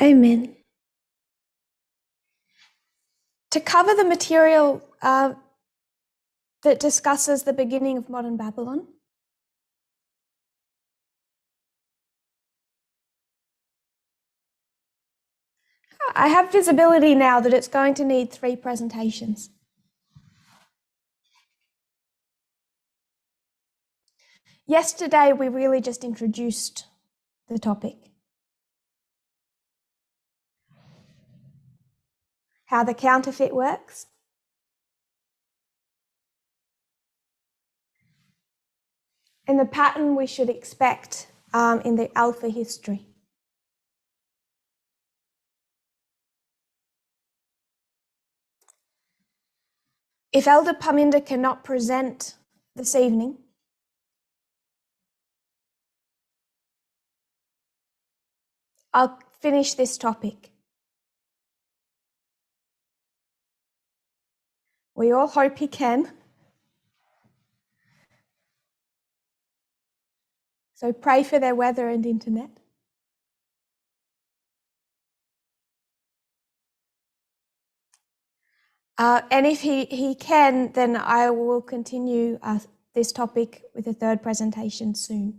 Amen. To cover the material that discusses the beginning of modern Babylon, I have visibility now that it's going to need 3 presentations. Yesterday, we really just introduced the topic. How the counterfeit works. And the pattern we should expect in the Alpha history. If Elder Parminder cannot present this evening, I'll finish this topic. We all hope he can. So pray for their weather and internet. And if he can, then I will continue this topic with a 3rd presentation soon.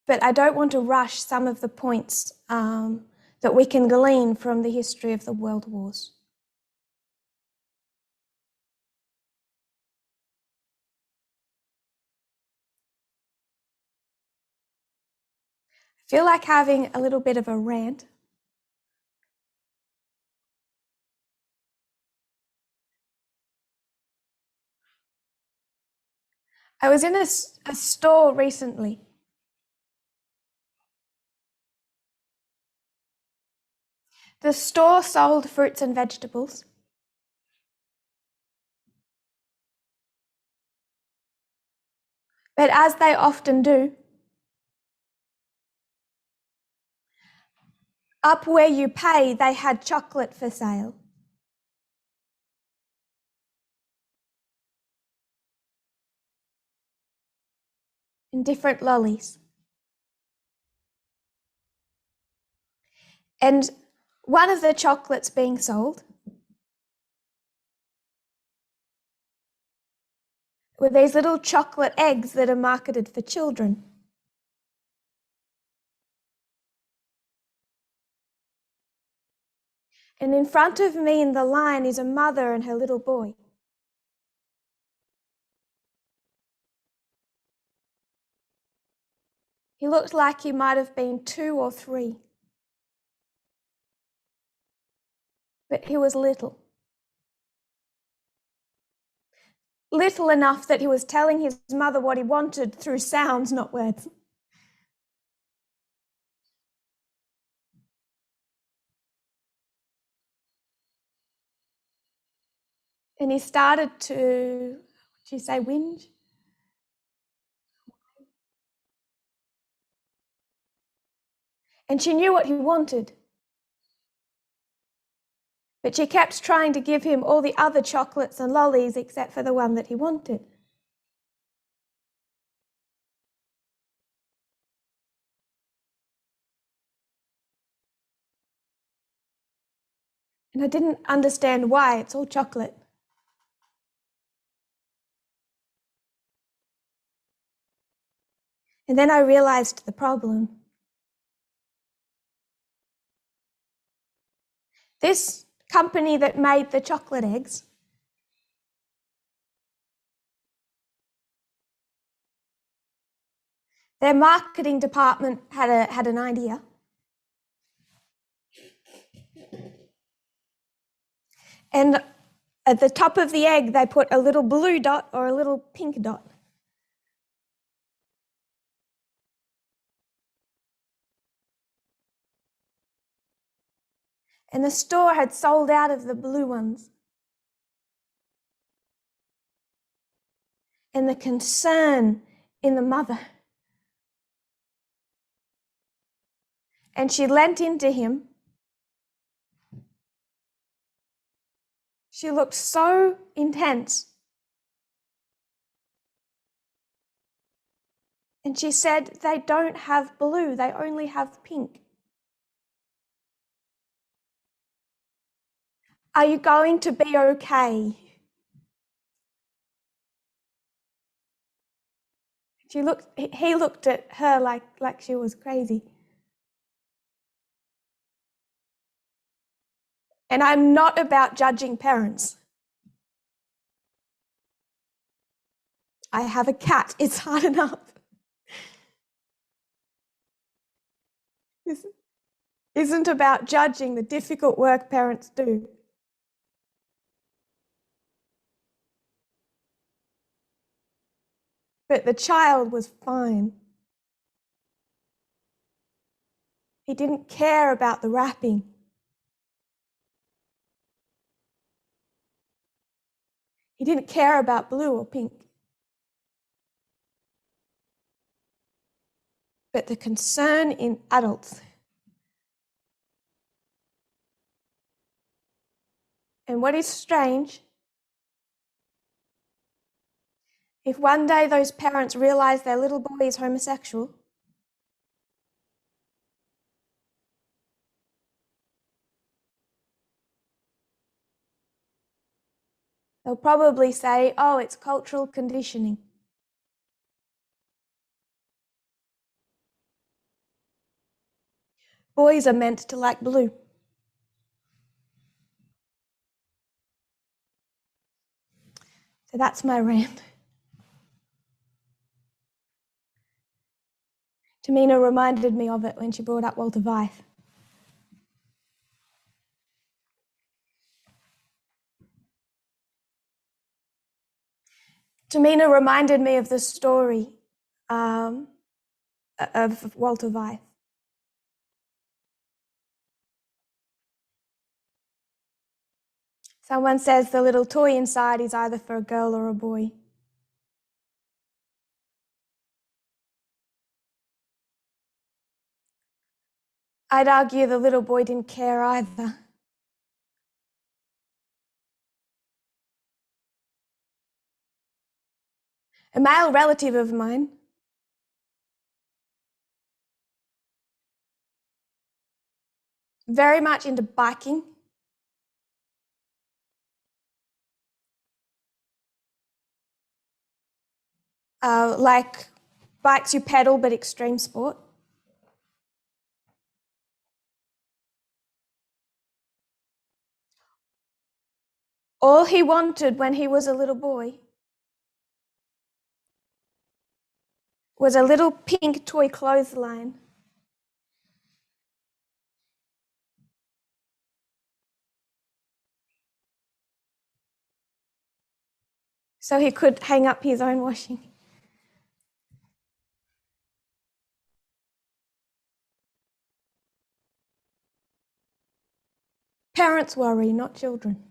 But I don't want to rush some of the points that we can glean from the history of the world wars. I feel like having a little bit of a rant. I was in a store recently. The store sold fruits and vegetables. But as they often do, up where you pay, they had chocolate for sale. And different lollies. And one of the chocolates being sold were these little chocolate eggs that are marketed for children. And in front of me in the line is a mother and her little boy. He looked like he might have been 2 or 3. But he was little. Little enough that he was telling his mother what he wanted through sounds, not words. And he started to, what do you say, whinge? And she knew what he wanted. But she kept trying to give him all the other chocolates and lollies except for the one that he wanted. And I didn't understand why. It's all chocolate. And then I realized the problem. This company that made the chocolate eggs their marketing department had an idea. And at the top of the egg, they put a little blue dot or a little pink dot. And the store had sold out of the blue ones. And the concern in the mother. And she leant into him. She looked so intense. And she said, they don't have blue, they only have pink. Are you going to be okay? He looked at her like she was crazy. And I'm not about judging parents. I have a cat, it's hard enough. This isn't about judging the difficult work parents do. But the child was fine. He didn't care about the wrapping. He didn't care about blue or pink. But the concern in adults. And what is strange, if one day those parents realize their little boy is homosexual, they'll probably say, oh, it's cultural conditioning. Boys are meant to like blue. So that's my rant. Tamina reminded me of it when she brought up Walter Weiss. Tamina reminded me of the story of Walter Weiss. Someone says the little toy inside is either for a girl or a boy. I'd argue the little boy didn't care either. A male relative of mine very much into biking. Like bikes you pedal, but extreme sport. All he wanted when he was a little boy was a little pink toy clothesline. So he could hang up his own washing. Parents worry, not children.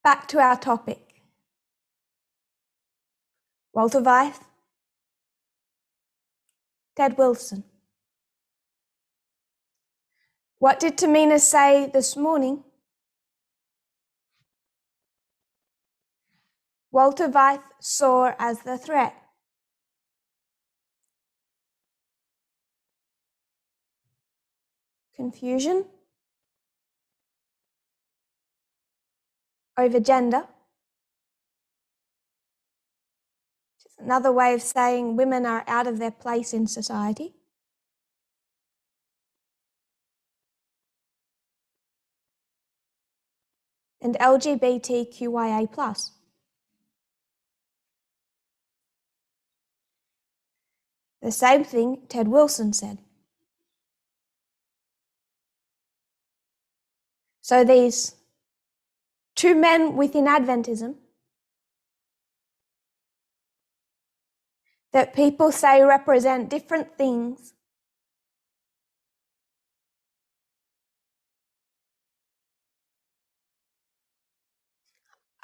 Back to our topic. Walter Weiss, Ted Wilson. What did Tamina say this morning? Walter Weiss saw as the threat. Confusion over gender, which is another way of saying women are out of their place in society. And LGBTQIA+. The same thing Ted Wilson said. So these two men within Adventism that people say represent different things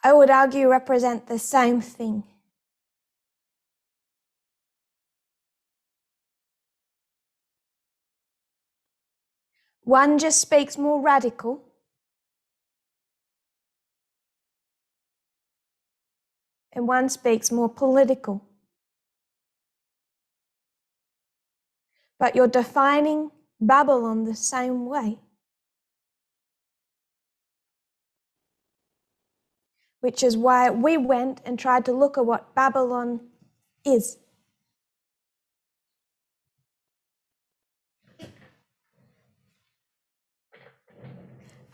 I would argue represent the same thing. One just speaks more radical, and one speaks more political. But you're defining Babylon the same way, which is why we went and tried to look at what Babylon is.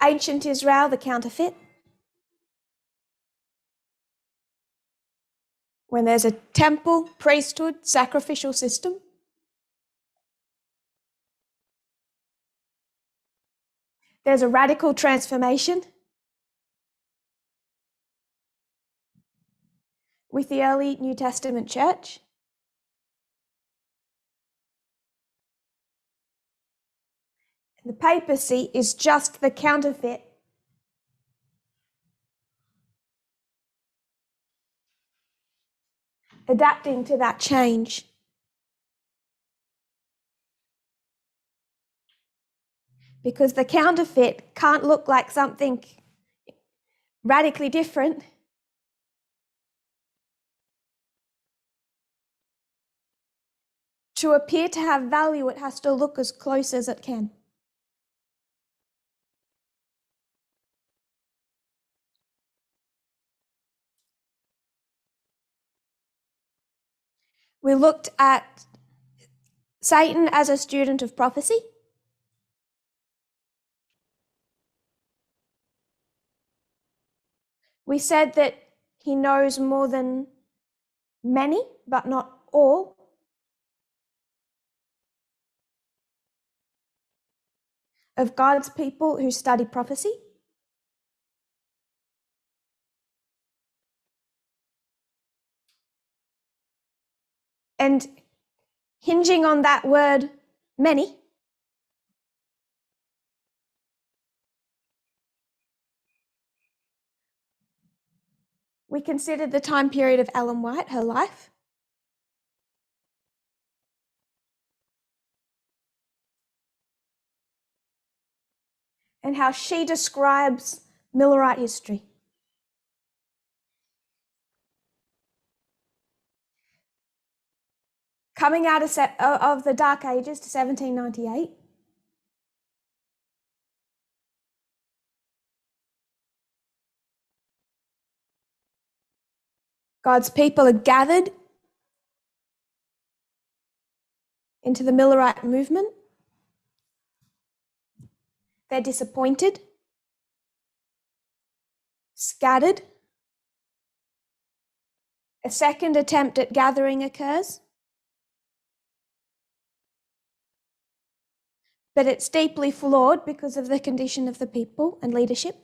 Ancient Israel, the counterfeit. When there's a temple, priesthood, sacrificial system. There's a radical transformation with the early New Testament church. The papacy is just the counterfeit. Adapting to that change. Because the counterfeit can't look like something radically different. To appear to have value, it has to look as close as it can. We looked at Satan as a student of prophecy. We said that he knows more than many, but not all, of God's people who study prophecy. And hinging on that word, many, we considered the time period of Ellen White, her life. And how she describes Millerite history. Coming out of the Dark Ages to 1798. God's people are gathered into the Millerite movement. They're disappointed, scattered. A second attempt at gathering occurs, but it's deeply flawed because of the condition of the people and leadership.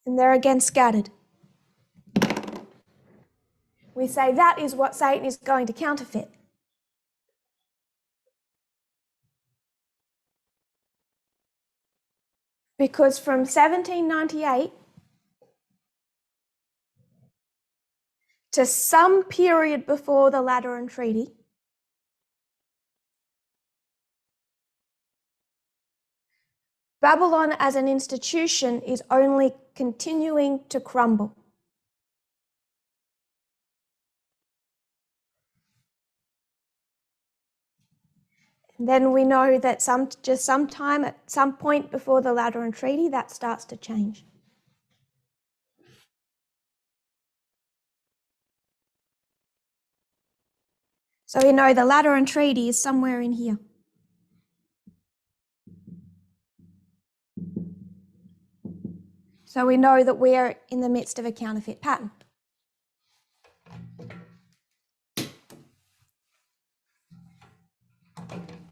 And they're again scattered. We say that is what Satan is going to counterfeit. Because from 1798 to some period before the Lateran Treaty, Babylon as an institution is only continuing to crumble. And then we know that sometime at some point before the Lateran Treaty, that starts to change. So we know the Lateran Treaty is somewhere in here. So we know that we are in the midst of a counterfeit pattern.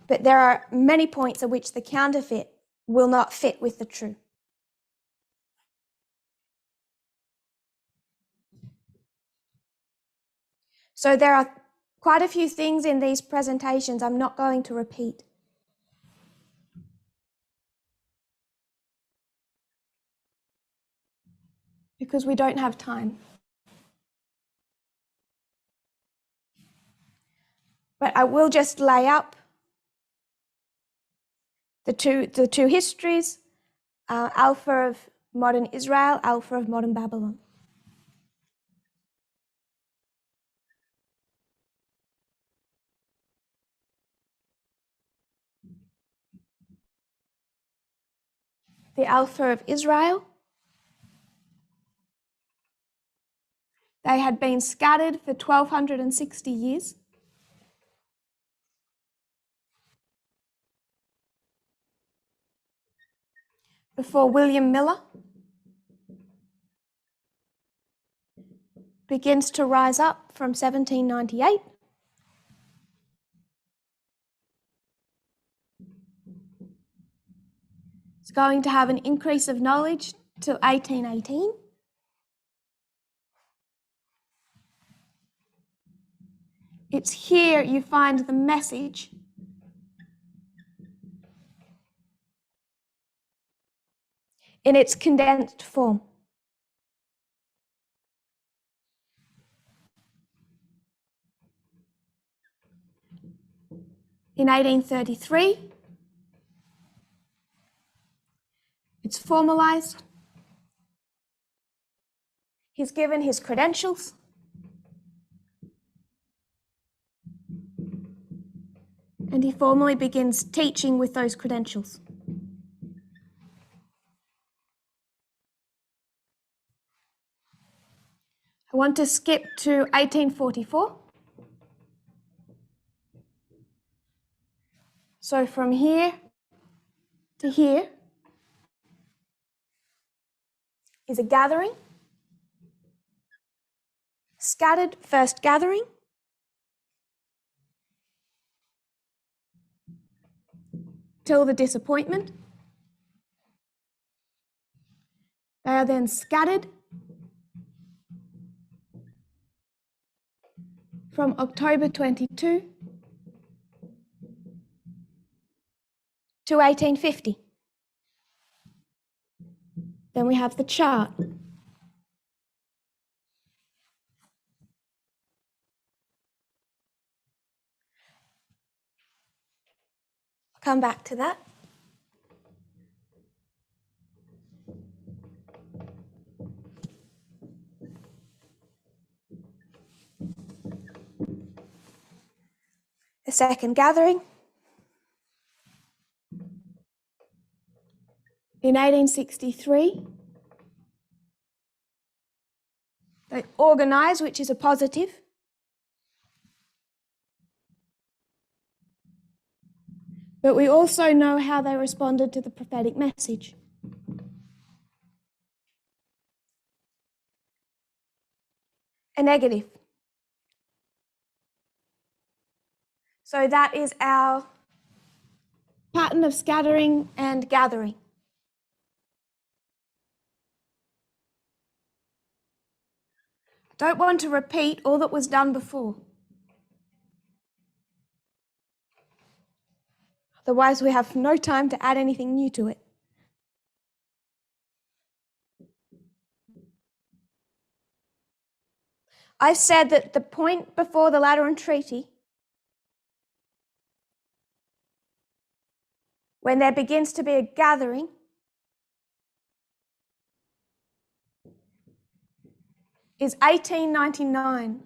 But there are many points at which the counterfeit will not fit with the true. So there are quite a few things in these presentations I'm not going to repeat. Because we don't have time. But I will just lay up The two histories, Alpha of modern Israel, Alpha of modern Babylon. The Alpha of Israel. They had been scattered for 1260 years. Before William Miller begins to rise up from 1798. It's going to have an increase of knowledge till 1818. It's here you find the message in its condensed form. In 1833, it's formalized. He's given his credentials. And he formally begins teaching with those credentials. I want to skip to 1844. So from here to here is a gathering, scattered first gathering, till the disappointment. They are then scattered from October 22 to 1850. Then we have the chart. I'll come back to that. The second gathering. In 1863, they organise, which is a positive. But we also know how they responded to the prophetic message. A negative. So that is our pattern of scattering and gathering. Don't want to repeat all that was done before. Otherwise, we have no time to add anything new to it. I've said that the point before the Lateran Treaty, when there begins to be a gathering, is 1899.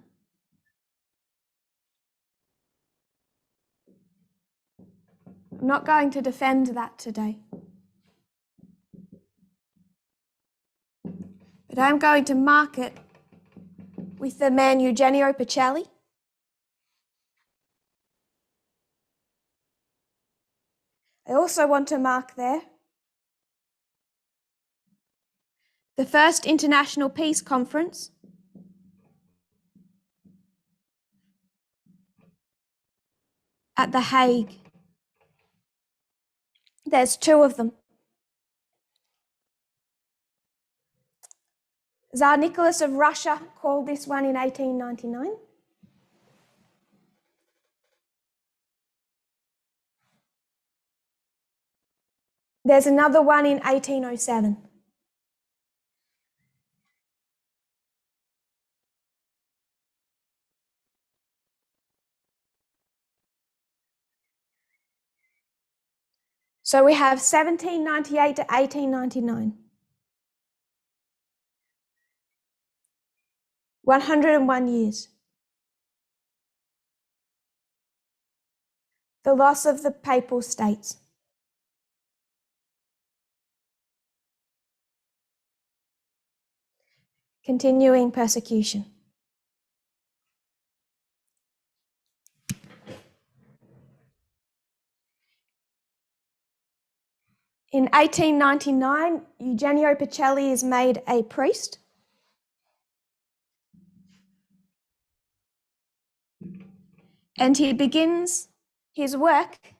I'm not going to defend that today. But I'm going to mark it with the man Eugenio Pacelli. I also want to mark there the first International Peace Conference at The Hague. There's two of them. Tsar Nicholas of Russia called this one in 1899. There's another one in 1807. So we have 1798 to 1899. 101 years. The loss of the papal states. Continuing persecution. In 1899, Eugenio Pacelli is made a priest. And he begins his work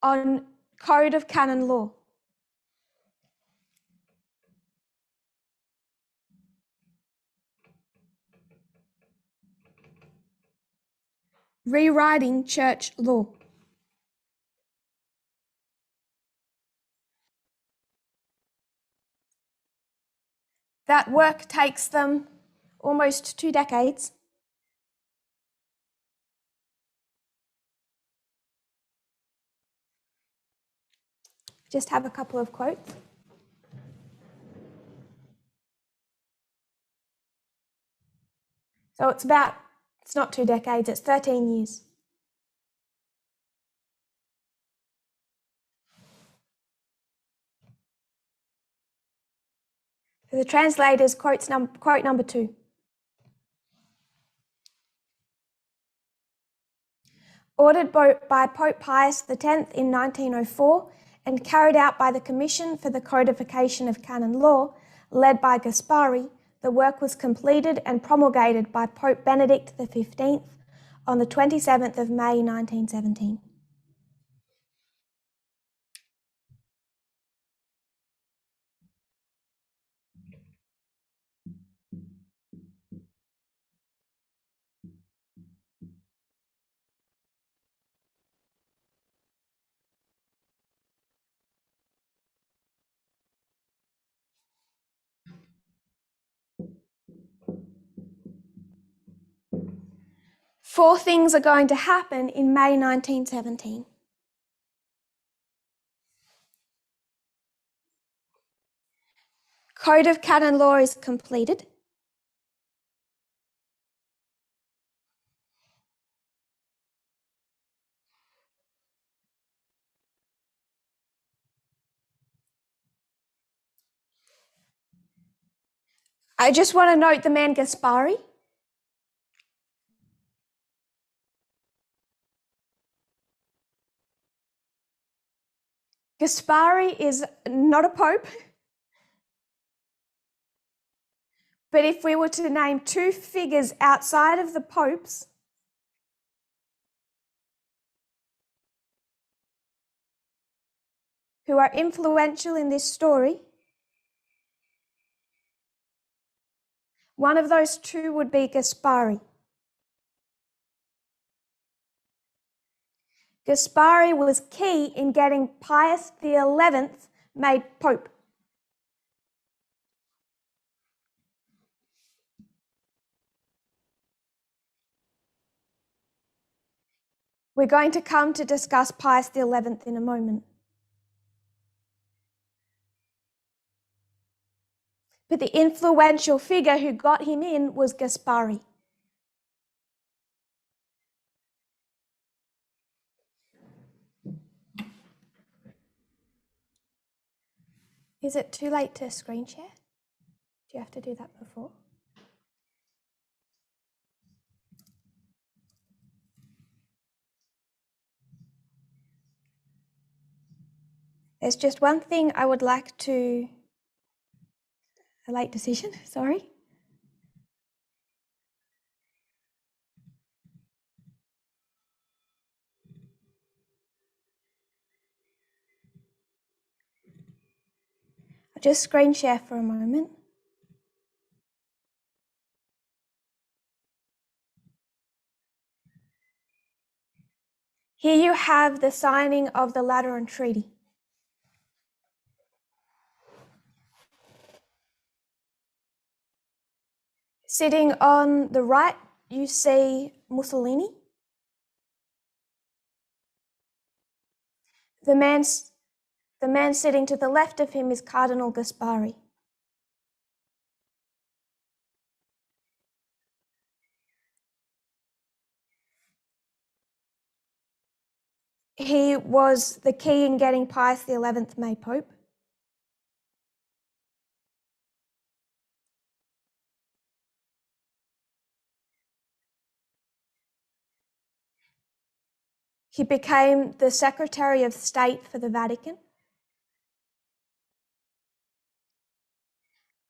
on Code of Canon Law. Rewriting church law. That work takes them almost 2 decades. Just have a couple of quotes. So it's not 2 decades, it's 13 years. For the translators, quote number 2. Ordered by Pope Pius X in 1904 and carried out by the Commission for the Codification of Canon Law, led by Gaspari, the work was completed and promulgated by Pope Benedict XV on the 27th of May 1917. Four things are going to happen in May 1917. Code of Canon Law is completed. I just want to note the man Gaspari. Gaspari is not a pope, but if we were to name 2 figures outside of the popes who are influential in this story, one of those 2 would be Gaspari. Gaspari was key in getting Pius XI made pope. We're going to come to discuss Pius XI in a moment. But the influential figure who got him in was Gaspari. Is it too late to screen share? Do you have to do that before? There's just one thing I would like to... A late decision, sorry. I'll just screen share for a moment. Here you have the signing of the Lateran Treaty. Sitting on the right, you see Mussolini. The man sitting to the left of him is Cardinal Gaspari. He was the key in getting Pius XI made Pope. He became the Secretary of State for the Vatican.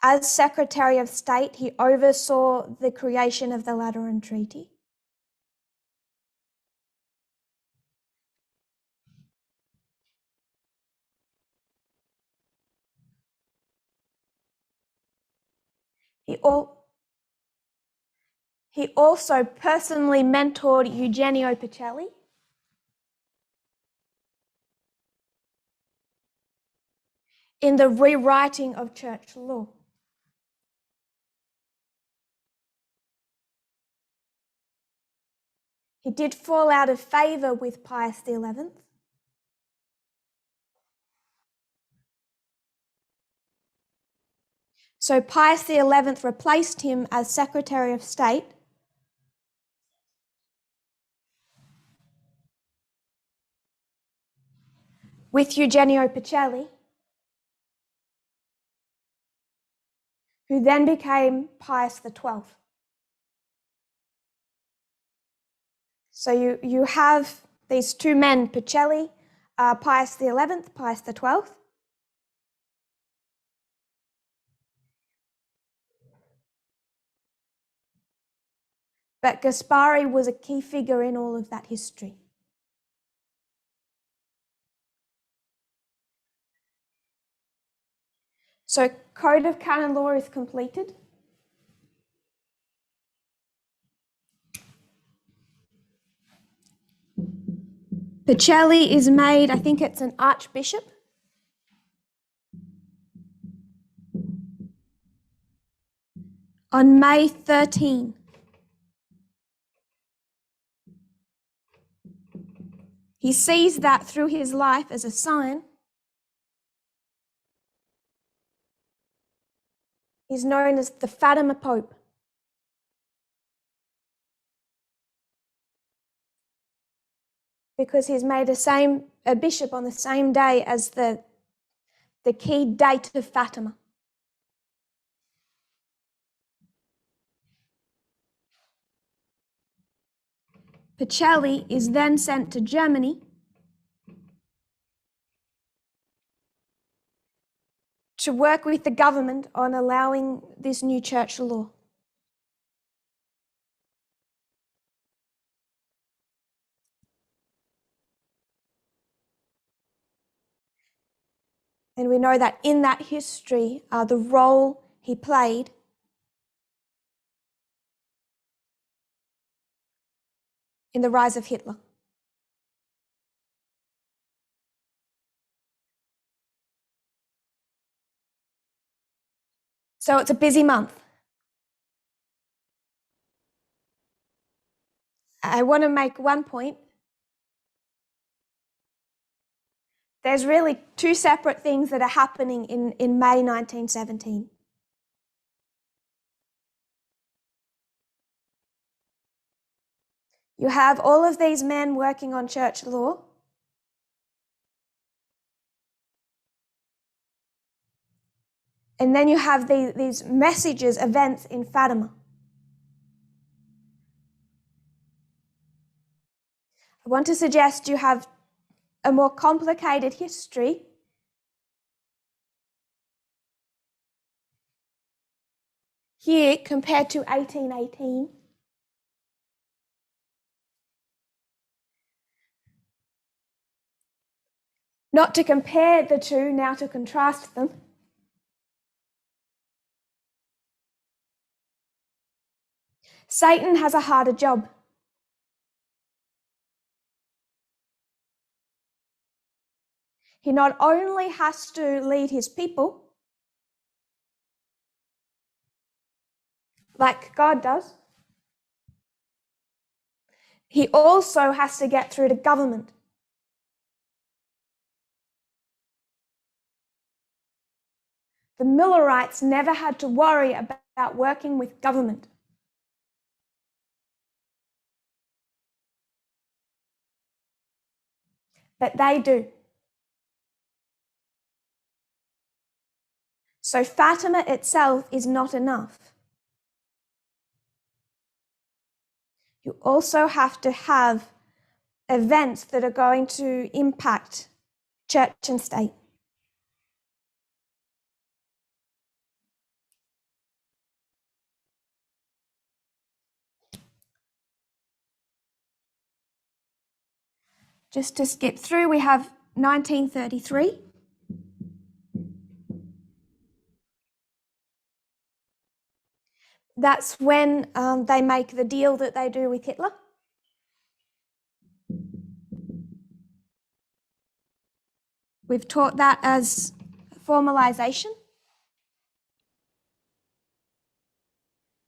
As Secretary of State, he oversaw the creation of the Lateran Treaty. He also personally mentored Eugenio Pacelli. In the rewriting of church law. He did fall out of favour with Pius XI. So Pius XI replaced him as Secretary of State. With Eugenio Pacelli, who then became Pius XII. So you have these two men, Pacelli, Pius XI, Pius XII. But Gaspari was a key figure in all of that history. So Code of Canon Law is completed. Pacelli is made, I think it's an archbishop. On May 13. He sees that through his life as a sign. He's known as the Fatima Pope. Because he's made a bishop on the same day as the key date of Fatima. Pacelli is then sent to Germany to work with the government on allowing this new church law. And we know that in that history, the role he played in the rise of Hitler. So it's a busy month. I want to make one point. There's really two separate things that are happening in May 1917. You have all of these men working on church law. And then you have these messages, events in Fatima. I want to suggest you have a more complicated history here compared to 1818. Not to compare the two, now to contrast them. Satan has a harder job. He not only has to lead his people, like God does, he also has to get through to government. The Millerites never had to worry about working with government. But they do. So Fatima itself is not enough. You also have to have events that are going to impact church and state. Just to skip through, we have 1933. That's when they make the deal that they do with Hitler. We've taught that as formalization.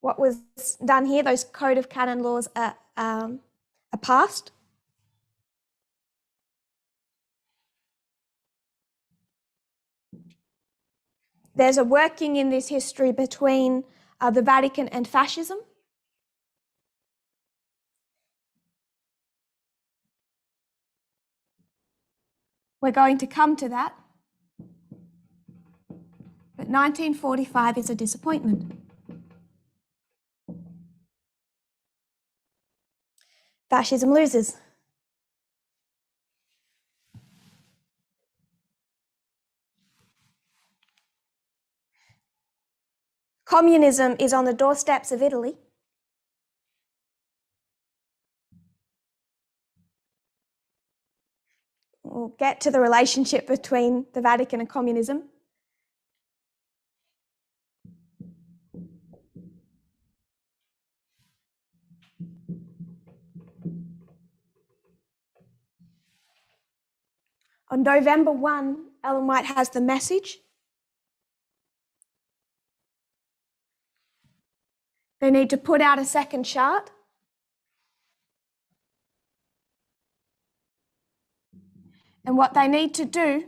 What was done here, those code of canon laws are passed. There's a working in this history between the Vatican and fascism. We're going to come to that. But 1945 is a disappointment. Fascism loses. Communism is on the doorsteps of Italy. We'll get to the relationship between the Vatican and communism. On November 1, Ellen White has the message. They need to put out a second chart. And what they need to do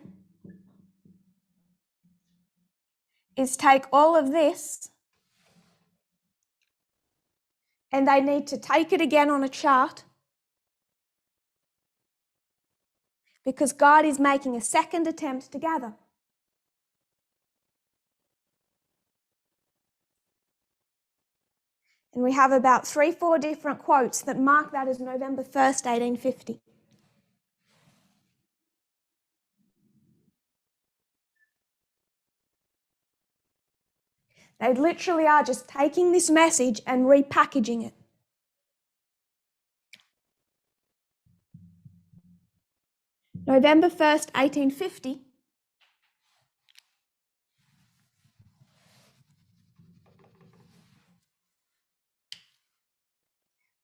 is take all of this and they need to take it again on a chart, because God is making a second attempt to gather. And we have about 3-4 different quotes that mark that as November 1st, 1850. They literally are just taking this message and repackaging it. November 1st, 1850.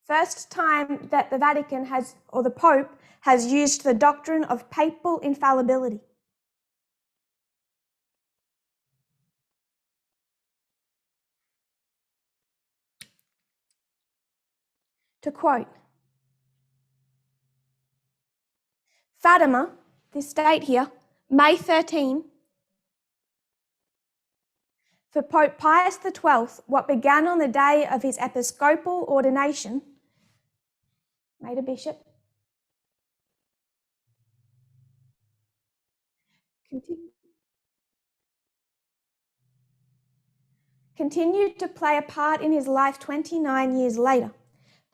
First time that the Vatican has, or the Pope, has used the doctrine of papal infallibility. To quote, Fatima, this date here, May 13, for Pope Pius XII, what began on the day of his episcopal ordination, made a bishop, continued to play a part in his life 29 years later.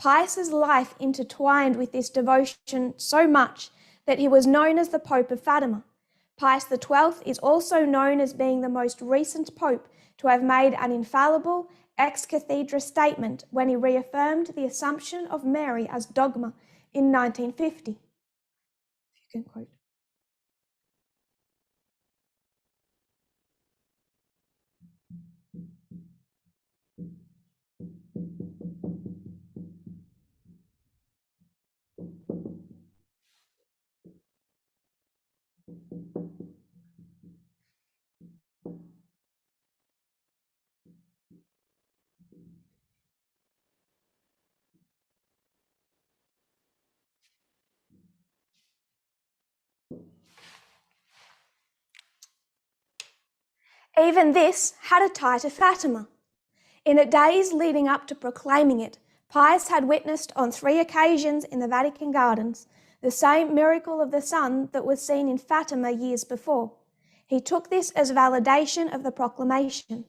Pius's life intertwined with this devotion so much that he was known as the Pope of Fatima. Pius XII is also known as being the most recent Pope to have made an infallible ex cathedra statement when he reaffirmed the Assumption of Mary as dogma in 1950. If you can quote. Even this had a tie to Fatima. In the days leading up to proclaiming it, Pius had witnessed on 3 occasions in the Vatican gardens the same miracle of the sun that was seen in Fatima years before. He took this as validation of the proclamation,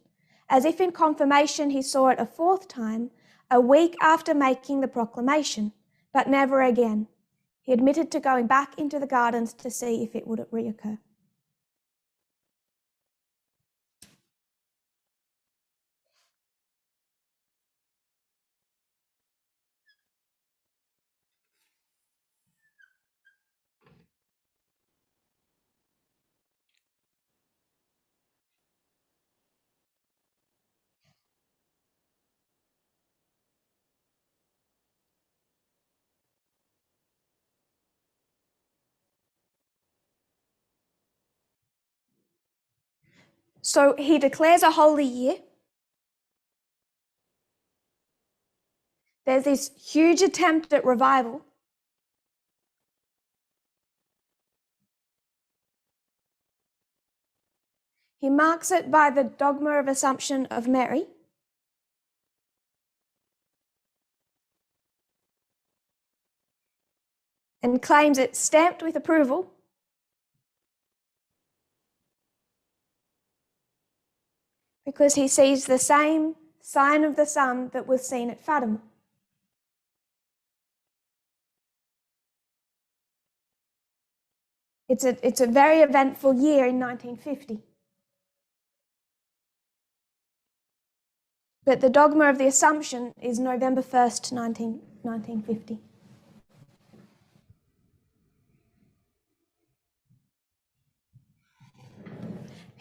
as if in confirmation he saw it a 4th time, a week after making the proclamation, but never again. He admitted to going back into the gardens to see if it would reoccur. So he declares a holy year. There's this huge attempt at revival. He marks it by the dogma of Assumption of Mary. And claims it stamped with approval. Because he sees the same sign of the sun that was seen at Fatima. It's a very eventful year in 1950. But the dogma of the Assumption is November 1st, 1950.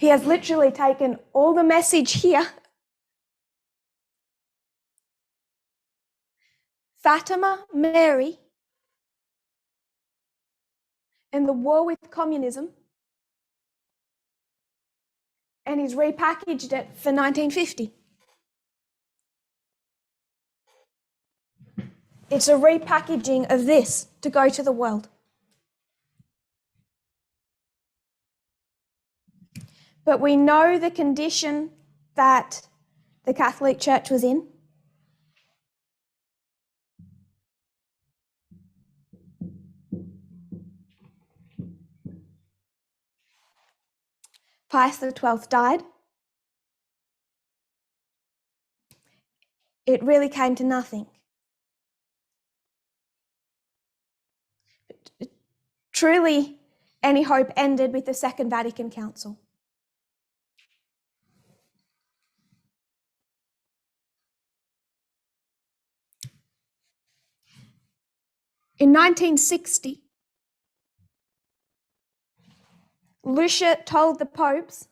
He has literally taken all the message here. Fatima, Mary, and the war with communism, and he's repackaged it for 1950. It's a repackaging of this to go to the world. But we know the condition that the Catholic Church was in. Pius XII died. It really came to nothing. Truly, any hope ended with the Second Vatican Council. In 1960, Lucia told the popes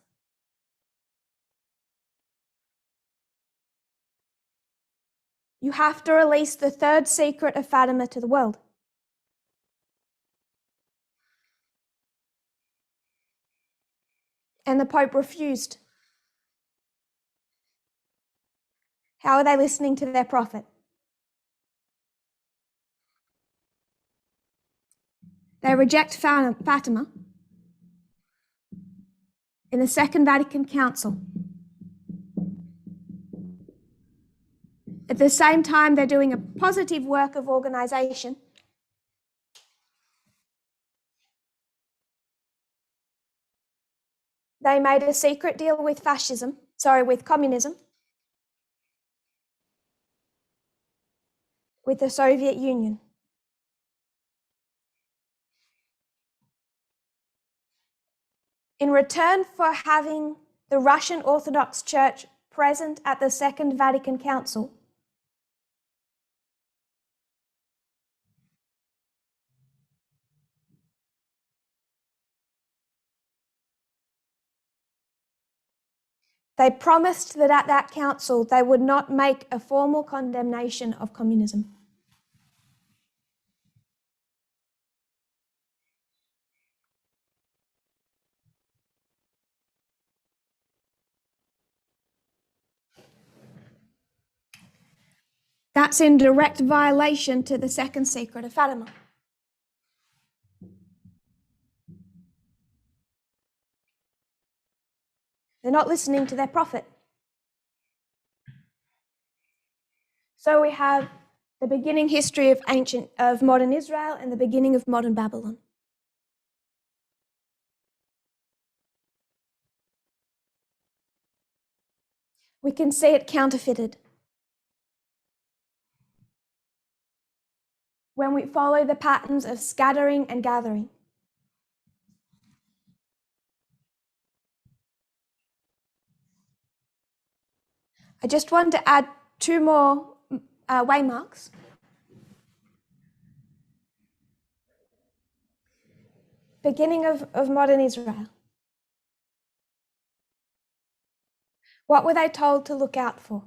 you have to release the 3rd secret of Fatima to the world. And the Pope refused. How are they listening to their prophet? They reject Fatima in the Second Vatican Council. At the same time, they're doing a positive work of organisation. They made a secret deal with with communism, with the Soviet Union. In return for having the Russian Orthodox Church present at the Second Vatican Council, they promised that at that council they would not make a formal condemnation of communism. That's in direct violation to the second secret of Fatima. They're not listening to their prophet. So we have the beginning history of modern Israel and the beginning of modern Babylon. We can see it counterfeited when we follow the patterns of scattering and gathering. I just want to add two more waymarks. Beginning of modern Israel. What were they told to look out for?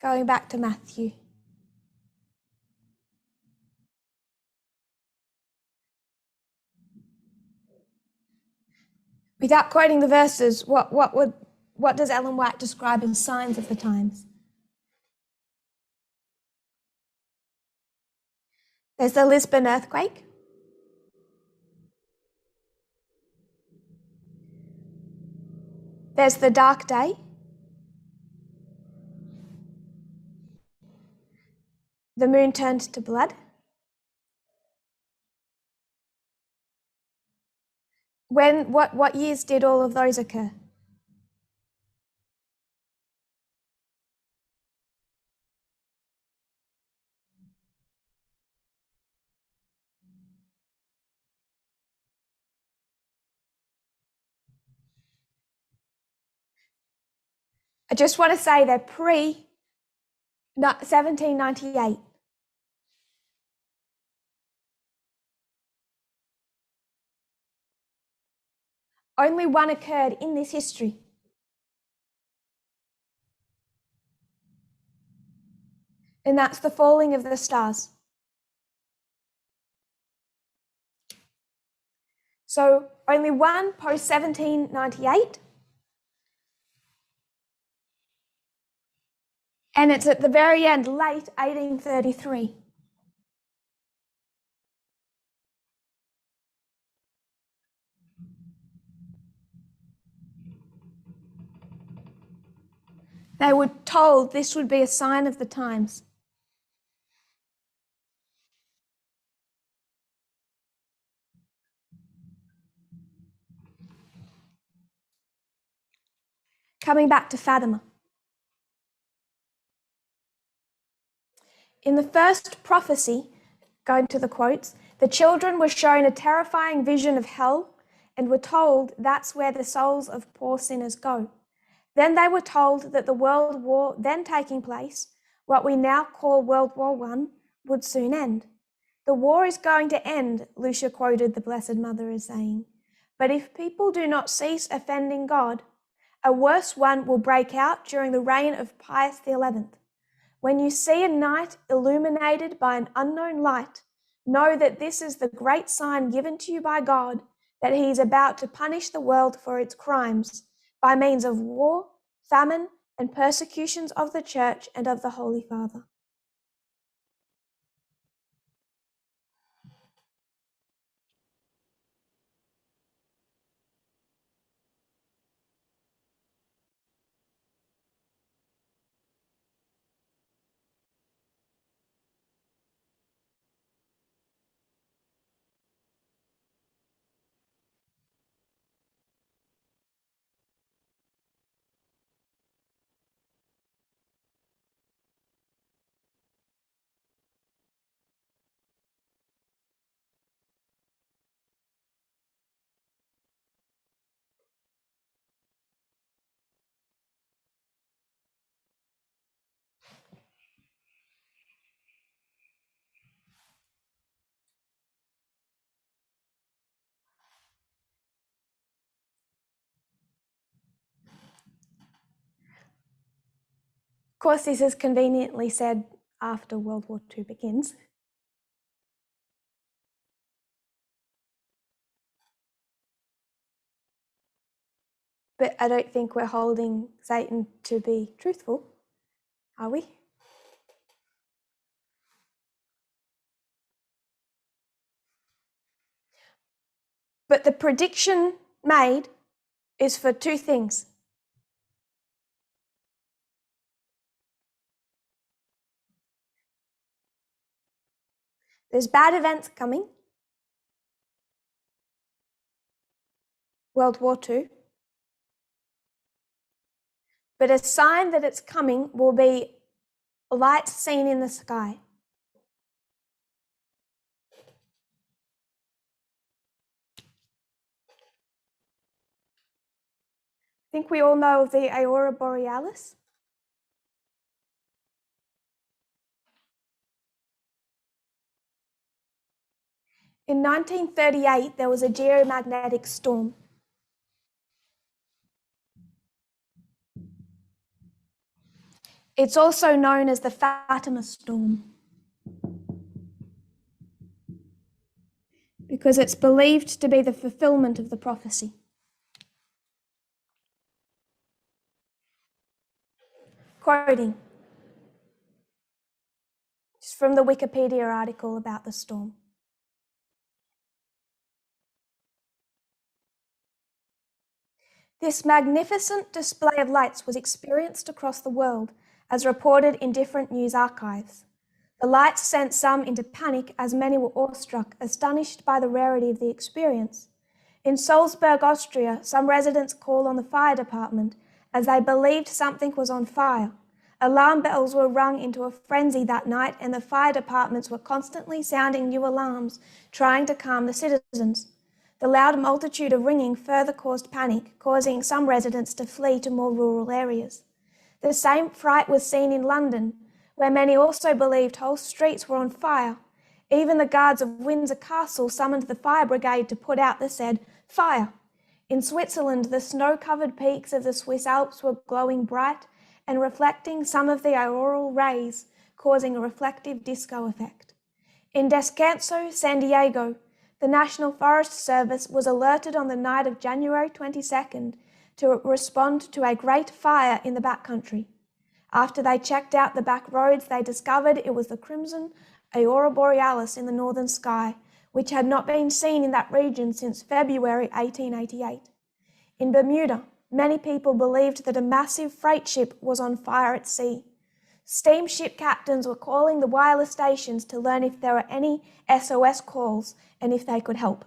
Going back to Matthew. Without quoting the verses, what does Ellen White describe as signs of the times? There's the Lisbon earthquake. There's the dark day. The moon turned to blood. What years did all of those occur? I just want to say they're pre-1798. Only one occurred in this history. And that's the falling of the stars. So only one post-1798. And it's at the very end, late 1833. They were told this would be a sign of the times. Coming back to Fatima. In the first prophecy, going to the quotes, the children were shown a terrifying vision of hell and were told that's where the souls of poor sinners go. Then they were told that the world war then taking place, what we now call World War I, would soon end. The war is going to end, Lucia quoted the Blessed Mother as saying, but if people do not cease offending God, a worse one will break out during the reign of Pius XI. When you see a night illuminated by an unknown light, know that this is the great sign given to you by God, that he is about to punish the world for its crimes by means of war, famine, and persecutions of the Church and of the Holy Father. Of course, this is conveniently said after World War II begins. But I don't think we're holding Satan to be truthful, are we? But the prediction made is for two things. There's bad events coming, World War II, but a sign that it's coming will be lights seen in the sky. I think we all know of the Aurora Borealis. In 1938, there was a geomagnetic storm. It's also known as the Fatima storm because it's believed to be the fulfillment of the prophecy. Quoting, just from the Wikipedia article about the storm. This magnificent display of lights was experienced across the world, as reported in different news archives. The lights sent some into panic, as many were awestruck, astonished by the rarity of the experience. In Salzburg, Austria, some residents called on the fire department as they believed something was on fire. Alarm bells were rung into a frenzy that night, and the fire departments were constantly sounding new alarms, trying to calm the citizens. The loud multitude of ringing further caused panic, causing some residents to flee to more rural areas. The same fright was seen in London, where many also believed whole streets were on fire. Even the guards of Windsor Castle summoned the fire brigade to put out the said fire. In Switzerland, the snow-covered peaks of the Swiss Alps were glowing bright and reflecting some of the auroral rays, causing a reflective disco effect. In Descanso, San Diego, the National Forest Service was alerted on the night of January 22nd to respond to a great fire in the backcountry. After they checked out the back roads, they discovered it was the crimson Aurora Borealis in the northern sky, which had not been seen in that region since February 1888. In Bermuda, many people believed that a massive freight ship was on fire at sea. Steamship captains were calling the wireless stations to learn if there were any SOS calls and if they could help.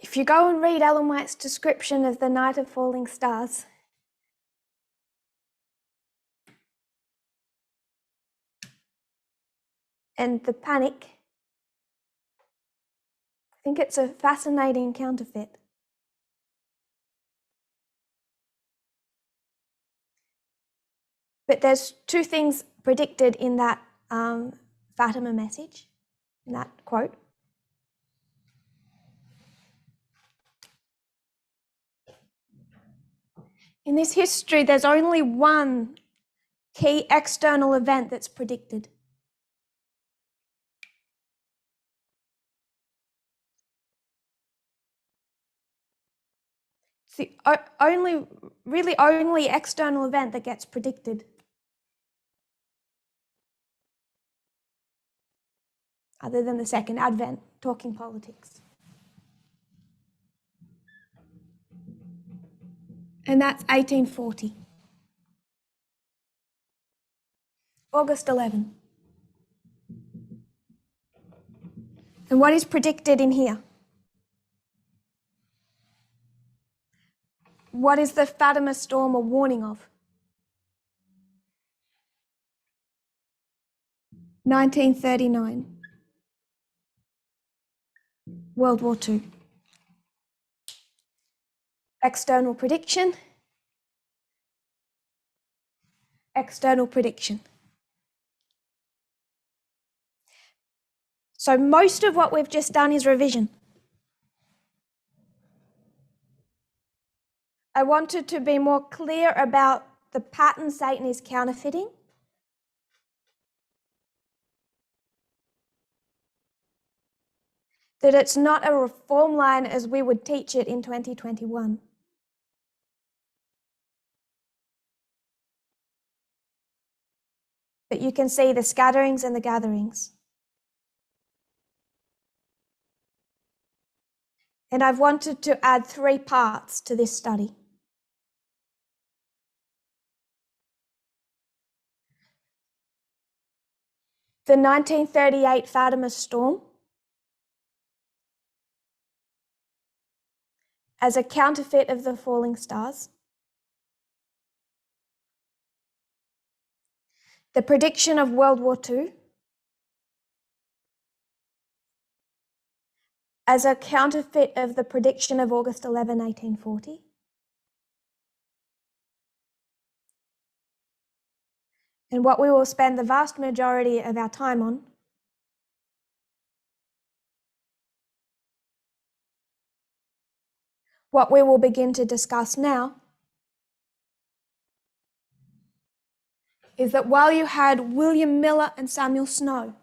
If you go and read Ellen White's description of the Night of Falling Stars, and the panic. I think it's a fascinating counterfeit. But there's two things predicted in that Fatima message, in that quote. In this history, there's only one key external event that's predicted. It's the only external event that gets predicted. Other than the Second Advent, talking politics. And that's 1840. August 11. And what is predicted in here? What is the Fatima storm a warning of? 1939. World War II. External prediction. External prediction. So most of what we've just done is revision. I wanted to be more clear about the pattern Satan is counterfeiting. That it's not a reform line as we would teach it in 2021. But you can see the scatterings and the gatherings. And I've wanted to add 3 parts to this study. The 1938 Fatima storm as a counterfeit of the falling stars. The prediction of World War II as a counterfeit of the prediction of August 11, 1840. And what we will spend the vast majority of our time on what we will begin to discuss now is that while you had William Miller and Samuel Snow,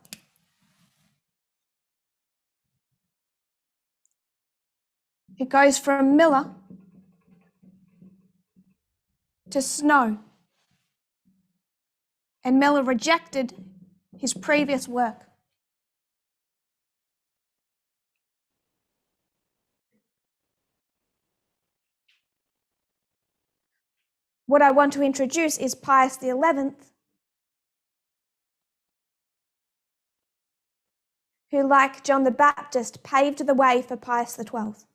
it goes from Miller to Snow, and Miller rejected his previous work. What I want to introduce is Pius XI, who, like John the Baptist, paved the way for Pius XII.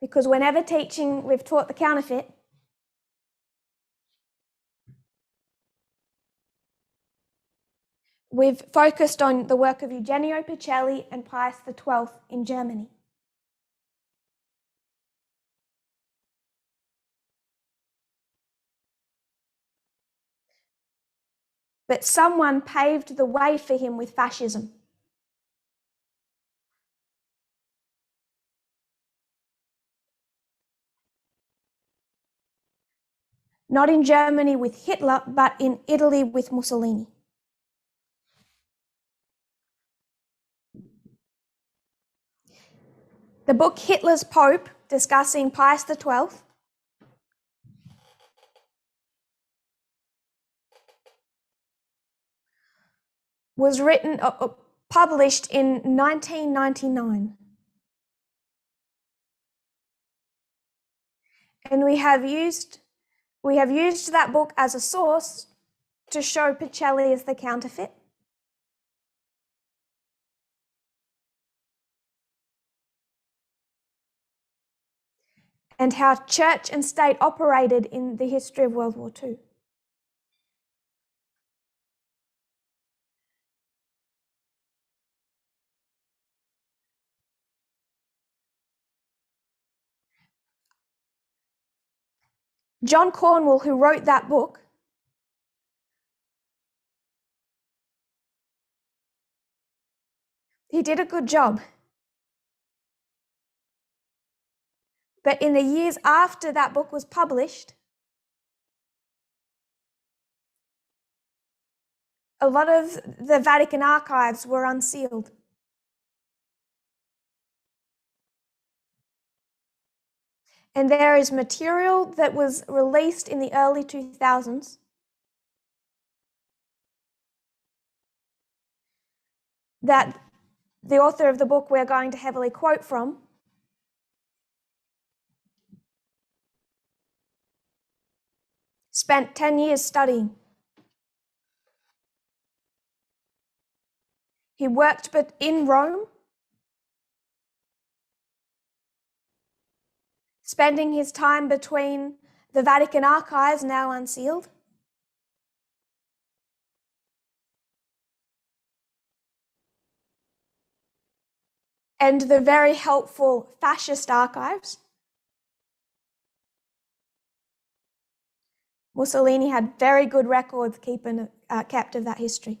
Because whenever teaching, we've taught the counterfeit, we've focused on the work of Eugenio Pacelli and Pius XII in Germany. But someone paved the way for him with fascism. Not in Germany with Hitler, but in Italy with Mussolini. The book Hitler's Pope, discussing Pius XII, was published in 1999. And we have used that book as a source to show Pacelli as the counterfeit. and how church and state operated in the history of World War II. John Cornwell, who wrote that book, he did a good job. But in the years after that book was published, a lot of the Vatican archives were unsealed. And there is material that was released in the early 2000s that the author of the book we're going to heavily quote from spent 10 years studying. He worked in Rome, spending his time between the Vatican archives, now unsealed, and the very helpful fascist archives. Mussolini had very good records kept of that history.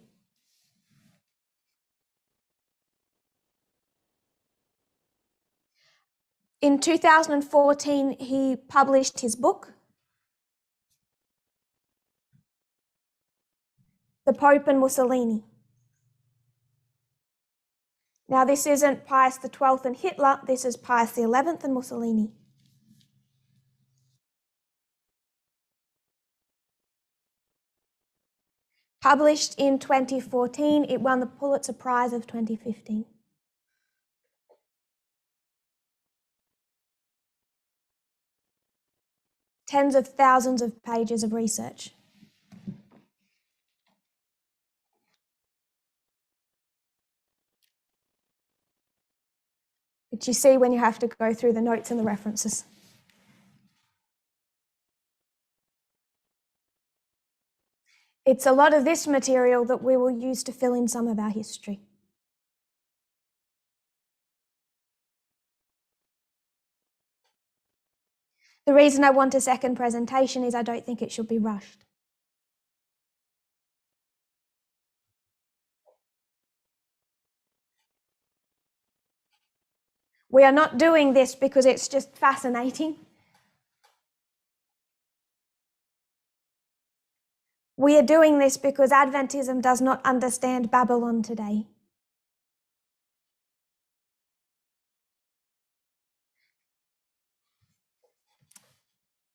In 2014, he published his book, The Pope and Mussolini. Now, this isn't Pius XII and Hitler, this is Pius XI and Mussolini. Published in 2014, it won the Pulitzer Prize of 2015. Tens of thousands of pages of research. Which you see when you have to go through the notes and the references. It's a lot of this material that we will use to fill in some of our history. The reason I want a second presentation is I don't think it should be rushed. We are not doing this because it's just fascinating. We are doing this because Adventism does not understand Babylon today.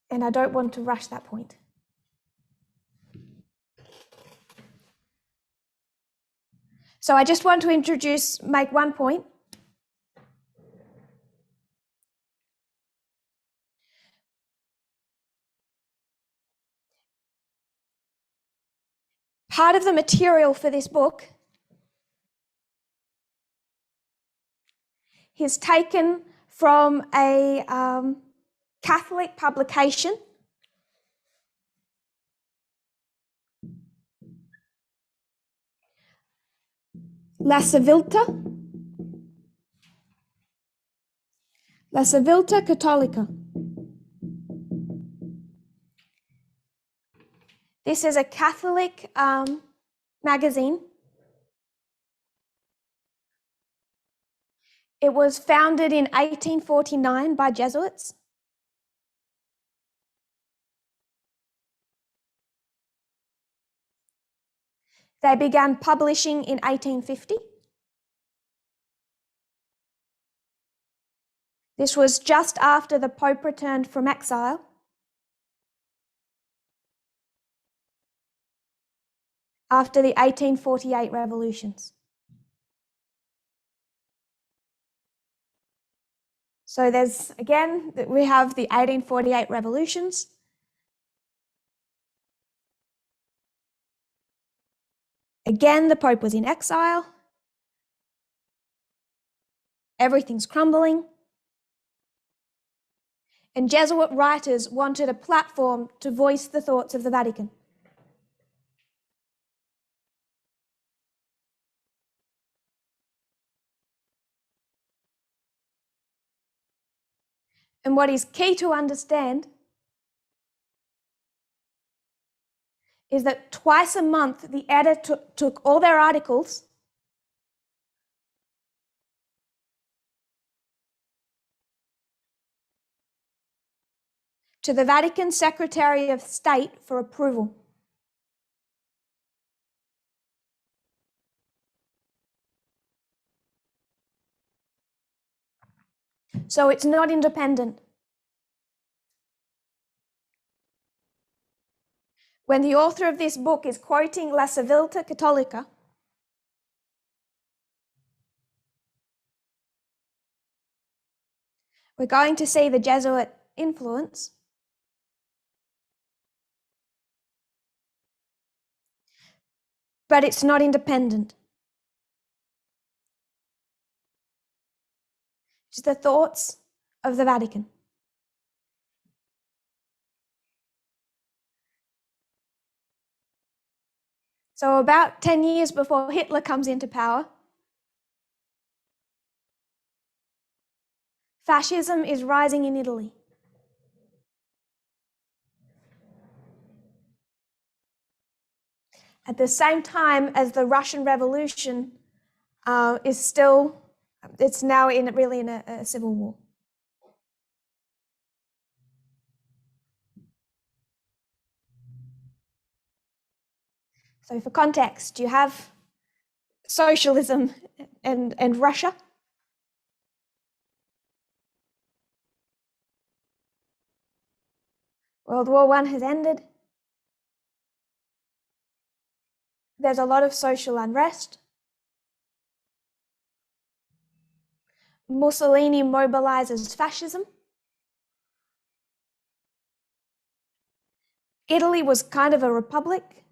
And I don't want to rush that point. So I just want to make one point. Part of the material for this book is taken from a Catholic publication La Civiltà Cattolica. This is a Catholic magazine. It was founded in 1849 by Jesuits. They began publishing in 1850. This was just after the Pope returned from exile. After the 1848 revolutions. So we have the 1848 revolutions. Again, the Pope was in exile. Everything's crumbling. and Jesuit writers wanted a platform to voice the thoughts of the Vatican. And what is key to understand is that twice a month the editor took all their articles to the Vatican Secretary of State for approval. So it's not independent. When the author of this book is quoting La Civiltà Cattolica, we're going to see the Jesuit influence, but it's not independent. It's the thoughts of the Vatican. So about 10 years before Hitler comes into power, fascism is rising in Italy. At the same time as the Russian Revolution it's now really in a civil war. So for context, you have socialism and Russia. World War I has ended. There's a lot of social unrest. Mussolini mobilizes fascism. Italy was kind of a republic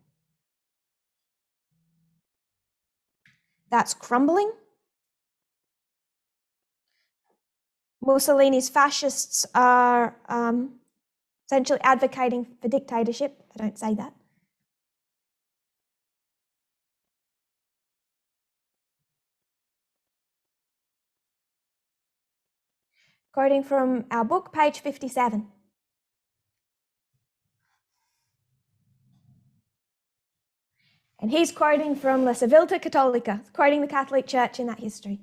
that's crumbling. Mussolini's fascists are essentially advocating for dictatorship. I don't say that. Quoting from our book, page 57. And he's quoting from La Civiltà Cattolica, quoting the Catholic Church in that history.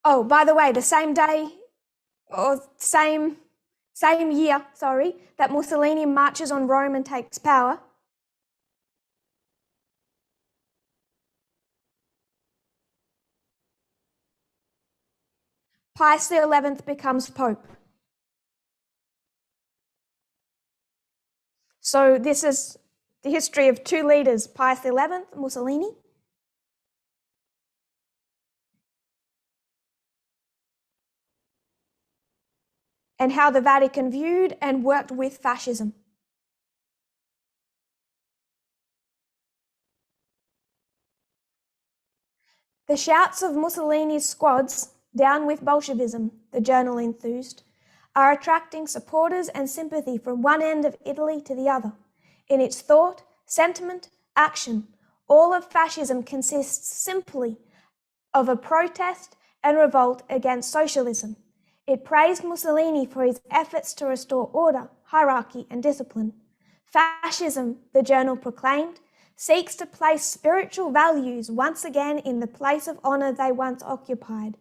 Oh, by the way, the same day, or same year, that Mussolini marches on Rome and takes power, Pius XI becomes Pope. So this is the history of two leaders, Pius XI, Mussolini, and how the Vatican viewed and worked with fascism. The shouts of Mussolini's squads, "Down with Bolshevism," the journal enthused, are attracting supporters and sympathy from one end of Italy to the other. In its thought, sentiment, action, all of fascism consists simply of a protest and revolt against socialism. It praised Mussolini for his efforts to restore order, hierarchy, and discipline. Fascism, the journal proclaimed, seeks to place spiritual values once again in the place of honor they once occupied,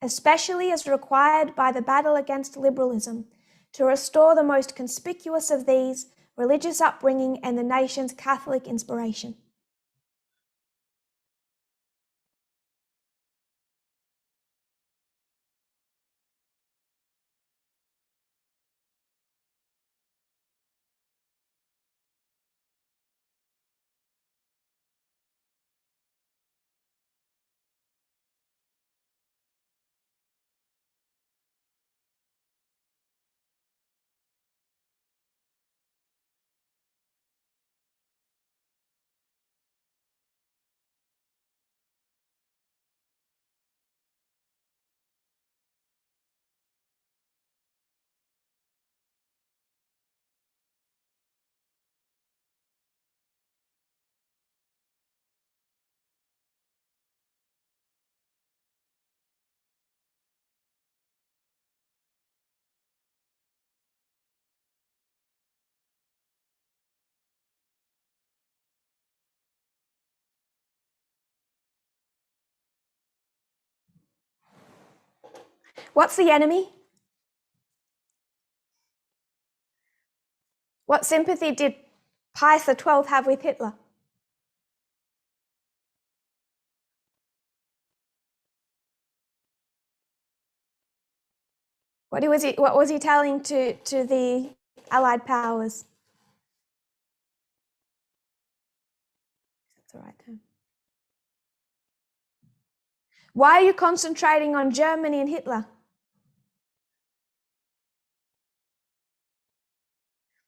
especially as required by the battle against liberalism, to restore the most conspicuous of these, religious upbringing and the nation's Catholic inspiration. What's the enemy? What sympathy did Pius XII have with Hitler? What was he telling to the Allied powers? That's the right term. Why are you concentrating on Germany and Hitler?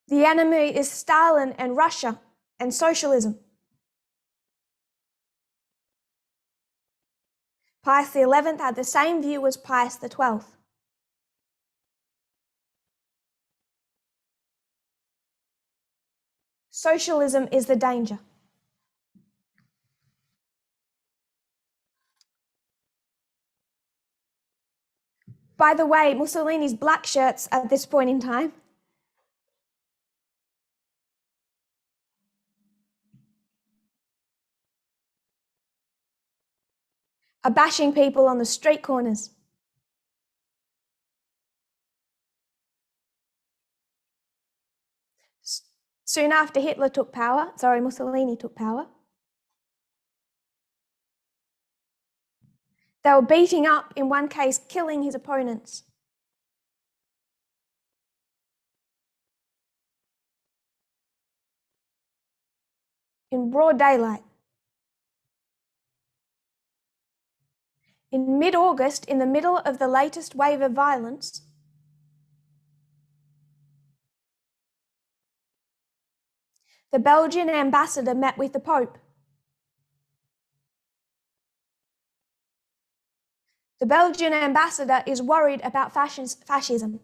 The enemy is Stalin and Russia and socialism. Pius XI had the same view as Pius XII. Socialism is the danger. By the way, Mussolini's black shirts at this point in time are bashing people on the street corners. Soon after Mussolini took power, they were beating up, in one case, killing his opponents. In broad daylight. In mid-August, in the middle of the latest wave of violence, the Belgian ambassador met with the Pope. The Belgian ambassador is worried about fascism.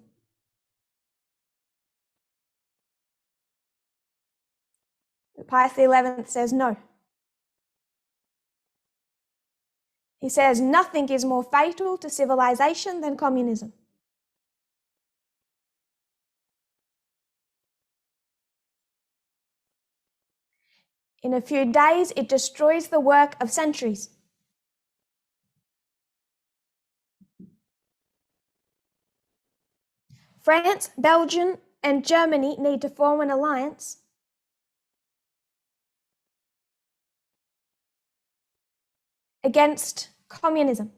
Pius XI says no. He says nothing is more fatal to civilization than communism. In a few days, it destroys the work of centuries. France, Belgium, and Germany need to form an alliance against communism.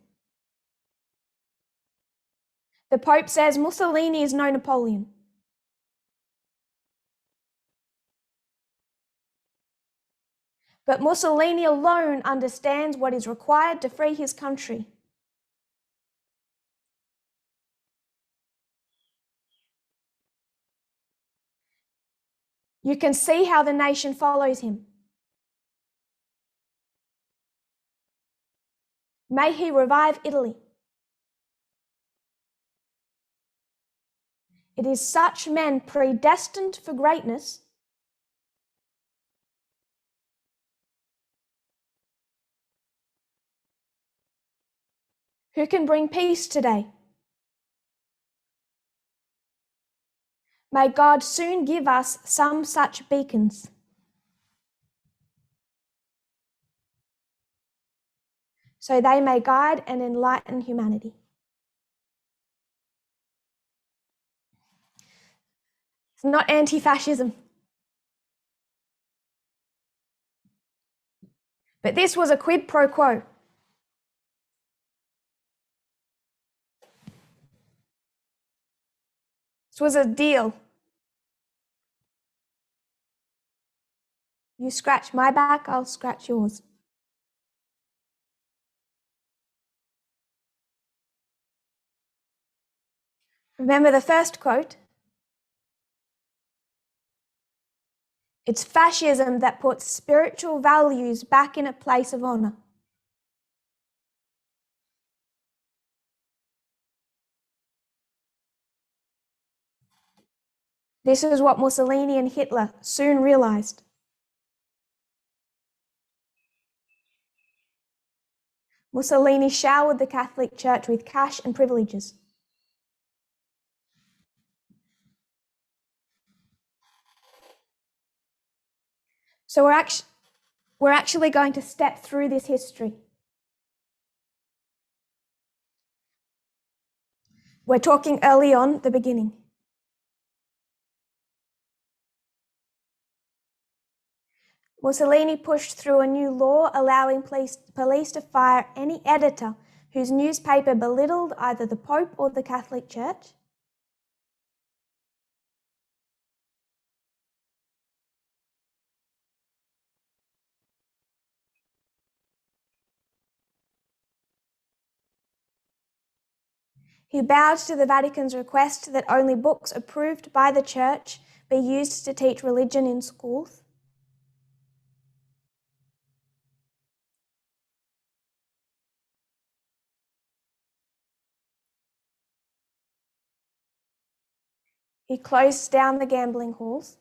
The Pope says Mussolini is no Napoleon. But Mussolini alone understands what is required to free his country. You can see how the nation follows him. May he revive Italy. It is such men predestined for greatness who can bring peace today. May God soon give us some such beacons. So they may guide and enlighten humanity. It's not anti-fascism. But this was a quid pro quo. This was a deal. You scratch my back, I'll scratch yours. Remember the first quote? It's fascism that puts spiritual values back in a place of honor. This is what Mussolini and Hitler soon realized. Mussolini showered the Catholic Church with cash and privileges. So we're actually going to step through this history. We're talking early on, the beginning. Mussolini pushed through a new law allowing police to fire any editor whose newspaper belittled either the Pope or the Catholic Church. He bowed to the Vatican's request that only books approved by the Church be used to teach religion in schools. He closed down the gambling halls.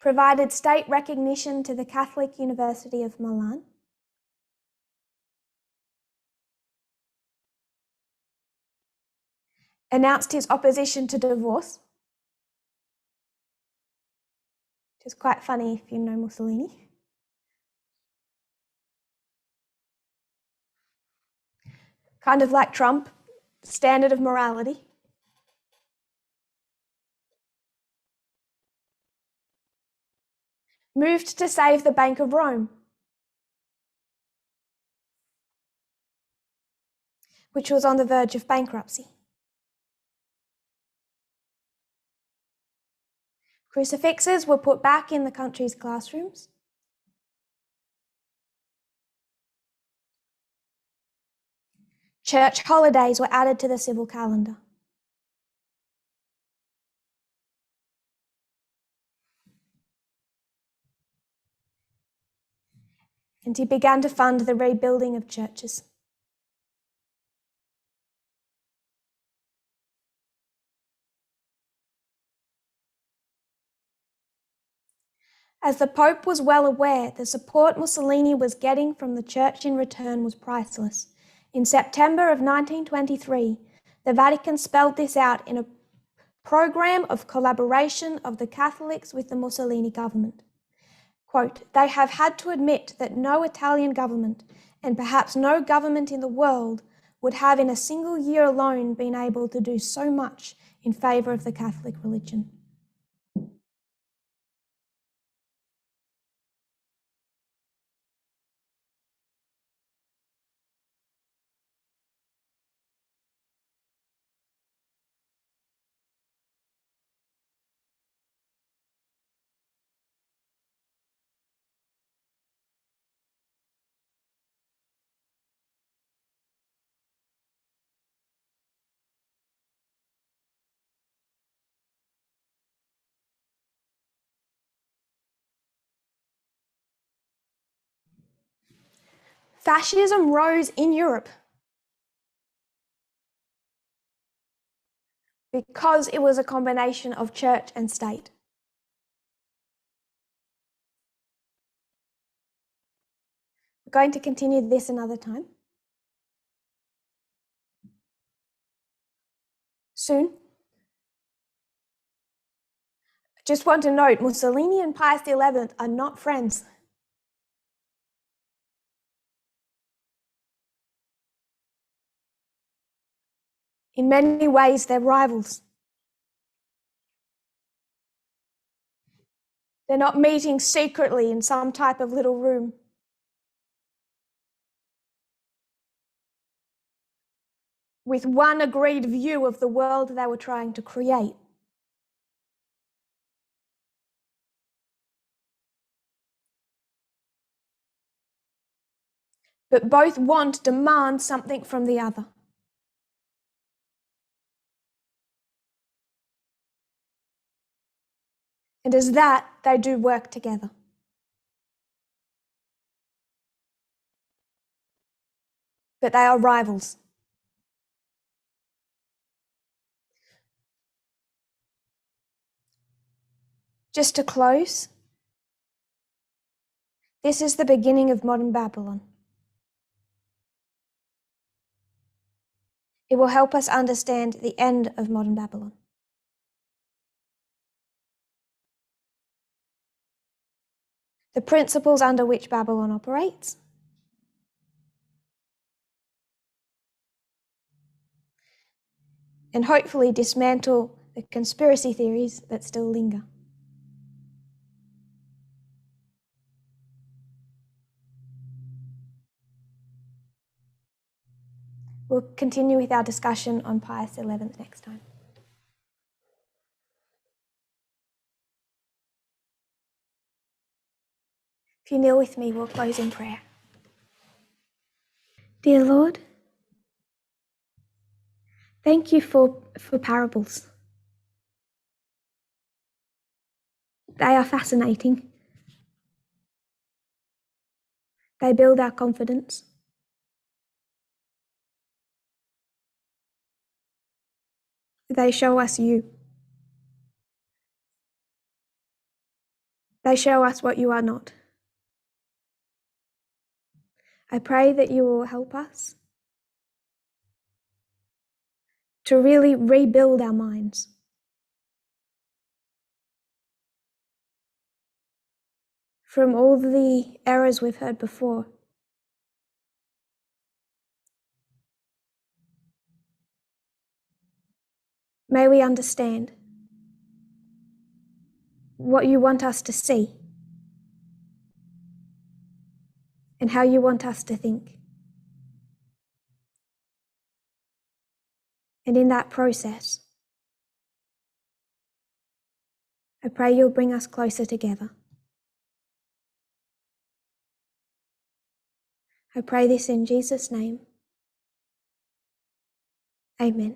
Provided state recognition to the Catholic University of Milan. Announced his opposition to divorce, which is quite funny if you know Mussolini. Kind of like Trump, standard of morality. Moved to save the Bank of Rome, which was on the verge of bankruptcy. Crucifixes were put back in the country's classrooms. Church holidays were added to the civil calendar. And he began to fund the rebuilding of churches. As the Pope was well aware, the support Mussolini was getting from the Church in return was priceless. In September of 1923, the Vatican spelled this out in a program of collaboration of the Catholics with the Mussolini government. Quote, "They have had to admit that no Italian government, and perhaps no government in the world, would have in a single year alone been able to do so much in favour of the Catholic religion." Fascism rose in Europe because it was a combination of church and state. We're going to continue this another time. Soon. Just want to note, Mussolini and Pius XI are not friends. In many ways, they're rivals. They're not meeting secretly in some type of little room. With one agreed view of the world they were trying to create. But both demand something from the other. And as that, they do work together. But they are rivals. Just to close, this is the beginning of modern Babylon. It will help us understand the end of modern Babylon. The principles under which Babylon operates, and hopefully dismantle the conspiracy theories that still linger. We'll continue with our discussion on Pius XI next time. If you kneel with me, we'll close in prayer. Dear Lord, thank you for parables. They are fascinating. They build our confidence. They show us you. They show us what you are not. I pray that you will help us to really rebuild our minds. From all the errors we've heard before. May we understand what you want us to see and how you want us to think. And in that process, I pray you'll bring us closer together. I pray this in Jesus' name. Amen.